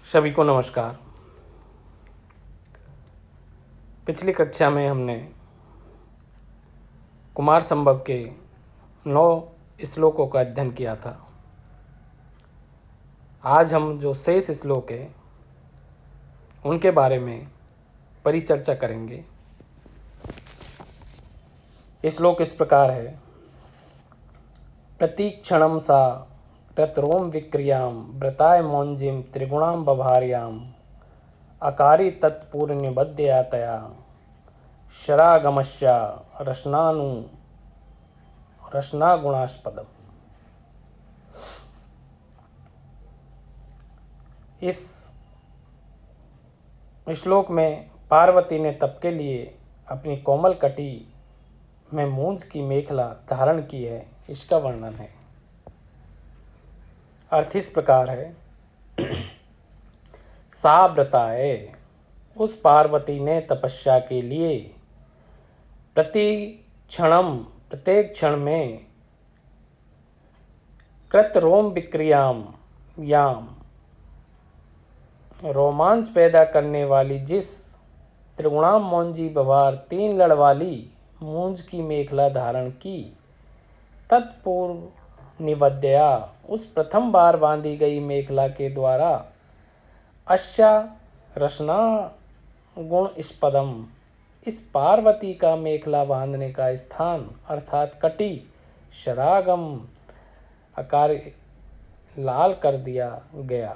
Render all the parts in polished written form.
सभी को नमस्कार। पिछली कक्षा में हमने कुमार संभव के 9 श्लोकों का अध्ययन किया था। आज हम जो शेष श्लोक है उनके बारे में परिचर्चा करेंगे। श्लोक इस प्रकार है। प्रतीक्षणम सा प्रतरोम विक्रियां व्रताय मौंजिम त्रिगुणां बभार्याम अकारी तत्पूर्णिबद्धयातया शरागमश्च रसनागुणास्पदम। इस श्लोक में पार्वती ने तप के लिए अपनी कोमल कटी में मूंज की मेखला धारण की है, इसका वर्णन है। अर्थ इस प्रकार है। सा व्रताए, उस पार्वती ने तपस्या के लिए प्रत्येक क्षण में कृत रोम विक्रियाम याम रोमांच पैदा करने वाली जिस त्रिगुणाम मौंजी बवार 3 लड़ वाली मूंज की मेखला धारण की, तत्पूर्व निवद्या, उस प्रथम बार बांधी गई मेखला के द्वारा अश्या रसना गुण स्पदम, इस पार्वती का मेखला बांधने का स्थान अर्थात कटी शरागम आकार लाल कर दिया गया,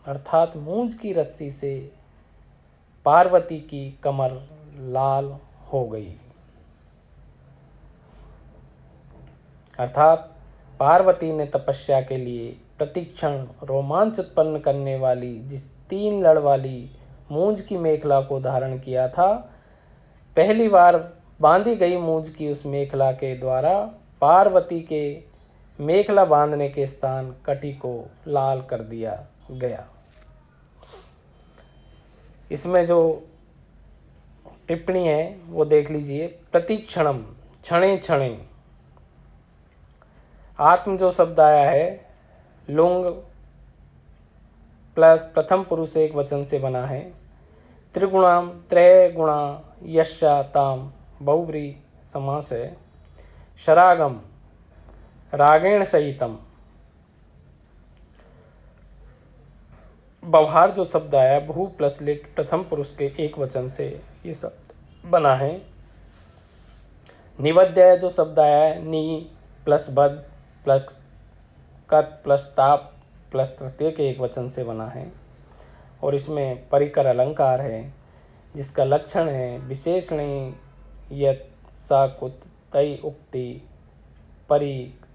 अर्थात मूंज की रस्सी से पार्वती की कमर लाल हो गई। अर्थात पार्वती ने तपस्या के लिए प्रतिक्षण रोमांच उत्पन्न करने वाली जिस 3 लड़ वाली मूंज की मेखला को धारण किया था, पहली बार बांधी गई मूंज की उस मेखला के द्वारा पार्वती के मेखला बांधने के स्थान कटी को लाल कर दिया गया। इसमें जो टिप्पणी है वो देख लीजिए। प्रतिक्षणम, क्षणे क्षणे। आत्म जो शब्द आया है लुंग प्लस प्रथम पुरुष एक वचन से बना है। त्रिगुणाम त्रय गुणा यश्चा ताम बहुब्री समास है। शरागम रागेण सहितम। बवहार जो शब्द आया बहु प्लस लिट प्रथम पुरुष के एक वचन से ये शब्द बना है। निवद्य जो शब्द आया है नी प्लस बद प्लस कत प्लस ताप प्लस तृतीय के एक वचन से बना है और इसमें परिकर अलंकार है जिसका लक्षण है विशेषणी यत साकुत तय उक्ति परिकरस्तु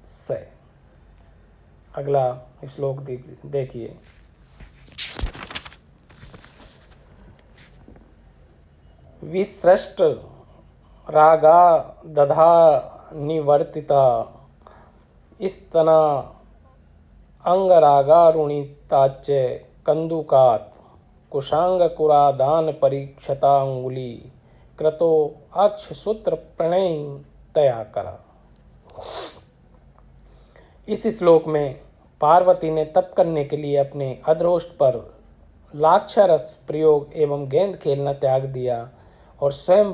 से। अगला श्लोक देखिए। विसृष्ट रागा दधा निवर्तिता स्तना अंगरागारुणिताच कंदुकात कुशांगकुरादान परीक्षतांगुली क्रतो अक्ष सूत्र प्रणय तया करा। इस श्लोक में पार्वती ने तप करने के लिए अपने अधरोष्ठ पर लाक्षारस प्रयोग एवं गेंद खेलना त्याग दिया और स्वयं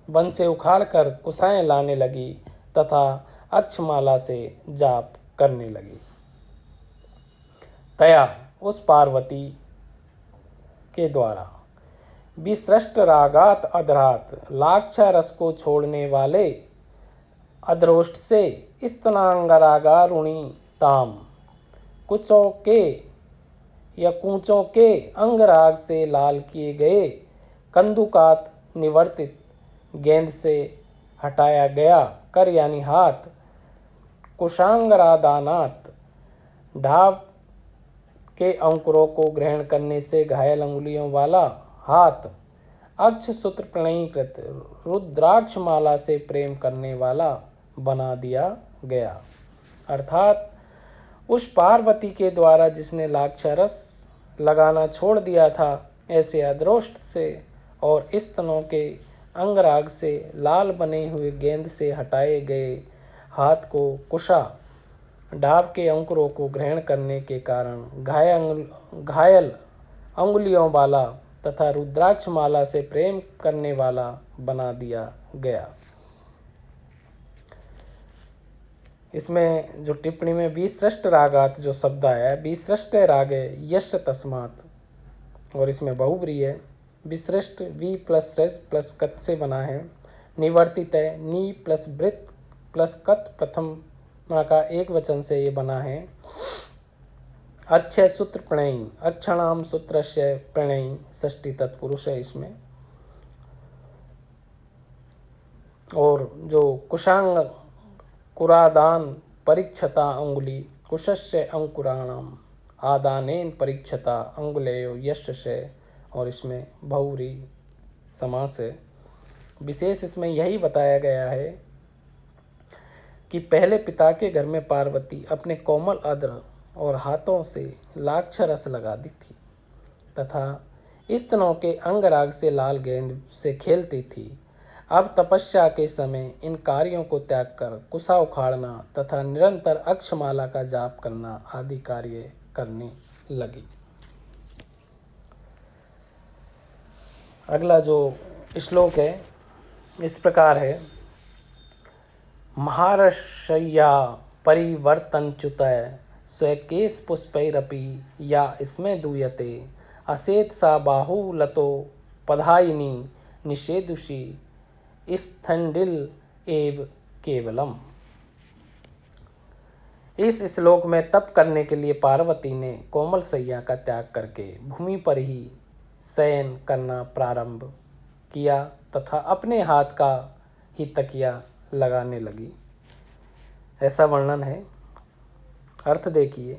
वन से उखाड़कर कुशाएं लाने लगी तथा अक्षमाला से जाप करने लगी। तया, उस पार्वती के द्वारा विसृष्ट रागात अधरात, लाक्षा रस को छोड़ने वाले अधरोष्ठ से स्तनांगरागारुणी ताम, कुचों के या कूचों के अंगराग से लाल किए गए कंदुकात निवर्तित, गेंद से हटाया गया कर यानी हाथ, कुशांगरादानात, ढाब के अंकुरों को ग्रहण करने से घायल अंगुलियों वाला हाथ, अक्ष सूत्र प्रणयीकृत, रुद्राक्ष माला से प्रेम करने वाला बना दिया गया। अर्थात उस पार्वती के द्वारा जिसने लाक्षारस लगाना छोड़ दिया था, ऐसे अधरोष्ठ से और स्तनों के अंगराग से लाल बने हुए गेंद से हटाए गए हाथ को कुशा डाब के अंकुरों को ग्रहण करने के कारण घायल अंगुलियों वाला तथा रुद्राक्ष माला से प्रेम करने वाला बना दिया गया। इसमें जो टिप्पणी में विसृष्ट रागात जो शब्द आया है, विसृष्ट रागे यश तस्मात्, और इसमें बहुब्री है। विसृष्ट वी प्लस रस प्लस कत से बना है। निवर्तित है नी प्लस वृत प्लस कत प्रथम का एक वचन से ये बना है। अक्षय सूत्र प्रणयी, अक्षणाम सूत्रस्य प्रणयी षष्ठी तत्पुरुष है इसमें। और जो कुशांग कुरादान परीक्षता अंगुली कुशस्य अंकुराणाम आदानेन परीक्षता अंगुलेयो यशस्य, और इसमें बहुरी समास है। विशेष इसमें यही बताया गया है कि पहले पिता के घर में पार्वती अपने कोमल अद्र और हाथों से लाक्ष रस लगाती थी तथा स्तनों के अंगराग से लाल गेंद से खेलती थी। अब तपस्या के समय इन कार्यों को त्याग कर कुशा उखाड़ना तथा निरंतर अक्षमाला का जाप करना आदि कार्य करने लगी। अगला जो श्लोक है इस प्रकार है। महारशय्या परिवर्तनच्युतः स्वकेश पुष्पैरपि या इसमें दूयते असेत सा बाहुलतो पधायिनी निषेधुषी स्थंडिल एव केवलम। इस श्लोक में तप करने के लिए पार्वती ने कोमल सैया का त्याग करके भूमि पर ही शयन करना प्रारंभ किया तथा अपने हाथ का ही तकिया लगाने लगी, ऐसा वर्णन है। अर्थ देखिए,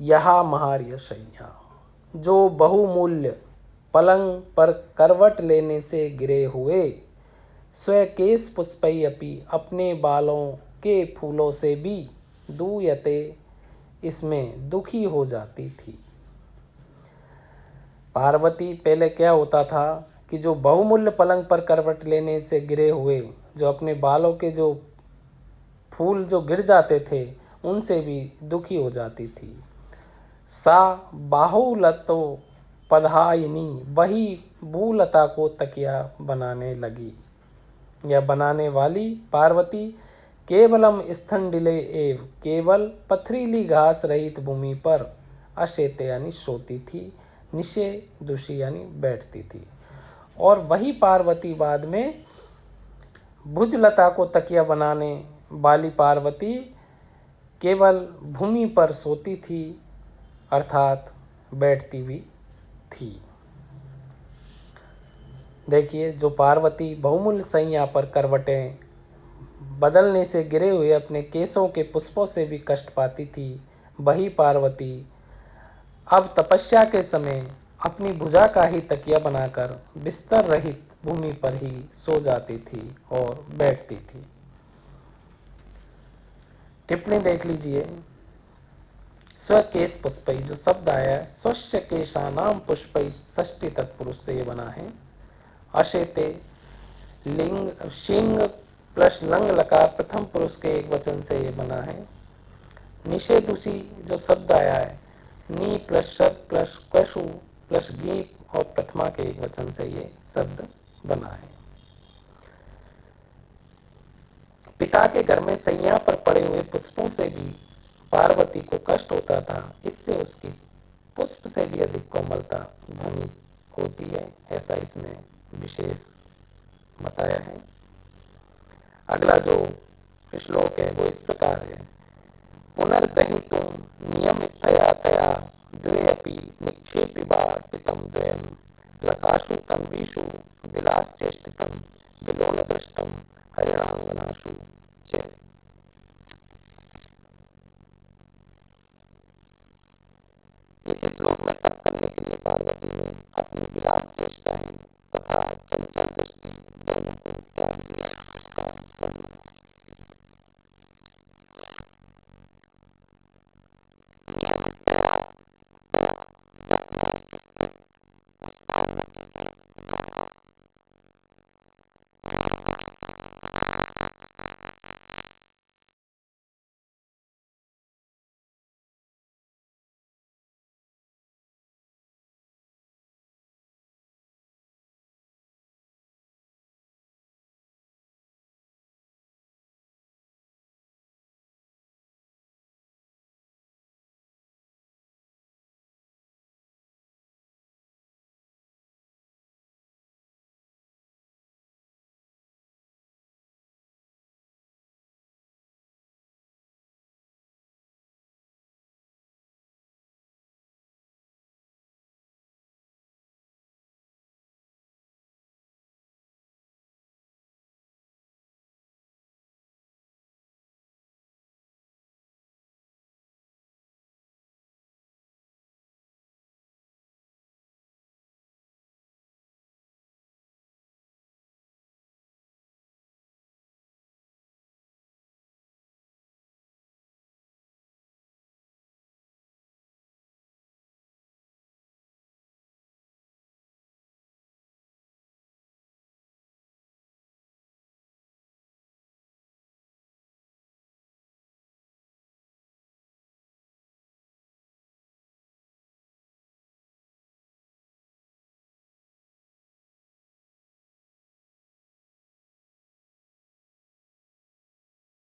यह महार्यशय्या जो बहुमूल्य पलंग पर करवट लेने से गिरे हुए स्वकेश पुष्पैरपि अपने बालों के फूलों से भी दूयते इसमें दुखी हो जाती थी। पार्वती पहले क्या होता था कि जो बहुमूल्य पलंग पर करवट लेने से गिरे हुए जो अपने बालों के जो फूल जो गिर जाते थे उनसे भी दुखी हो जाती थी। सा बाहुलतो पधायिनी वही भूलता को तकिया बनाने लगी या बनाने वाली पार्वती केवलम स्थंडिले एव केवल पथरीली घास रहित भूमि पर अशेते यानी सोती थी, निशे दुषी यानी बैठती थी। और वही पार्वती बाद में भुजलता को तकिया बनाने वाली पार्वती केवल भूमि पर सोती थी अर्थात बैठती भी थी। देखिए, जो पार्वती बहुमूल्य सैया पर करवटें बदलने से गिरे हुए अपने केशों के पुष्पों से भी कष्ट पाती थी, वही पार्वती अब तपस्या के समय अपनी भुजा का ही तकिया बनाकर बिस्तर रहित भूमि पर ही सो जाती थी और बैठती थी। टिप्पणी देख लीजिए। स्वकेश पुष्पै जो शब्द आया है स्वस्य केशानाम पुष्पै षष्ठी तत्पुरुष से ये बना है। अशेते लिंग शिंग प्लस लंग लकार प्रथम पुरुष के एक वचन से ये बना है। निषेधुषी जो शब्द आया है नी प्लस शब्द प्लस कशु प्लस गीप और प्रथमा के एक वचन से ये शब्द बना है। पिता के घर में सैया पर पड़े हुए पुष्पों से भी पार्वती को कष्ट होता था, इससे उसकी पुष्प से भी अधिक कोमलता ध्वनि होती है, ऐसा इसमें विशेष बताया है। अगला जो श्लोक है वो इस प्रकार है। पुनर्दहितुं नियम स्थया तया द्वयेऽपि निक्षेपिबा पितं द्वयं लताशु तन्वीषु विलासचेष्टितं विलोलदृष्टं हरिणांगनाशु च। इस श्लोक में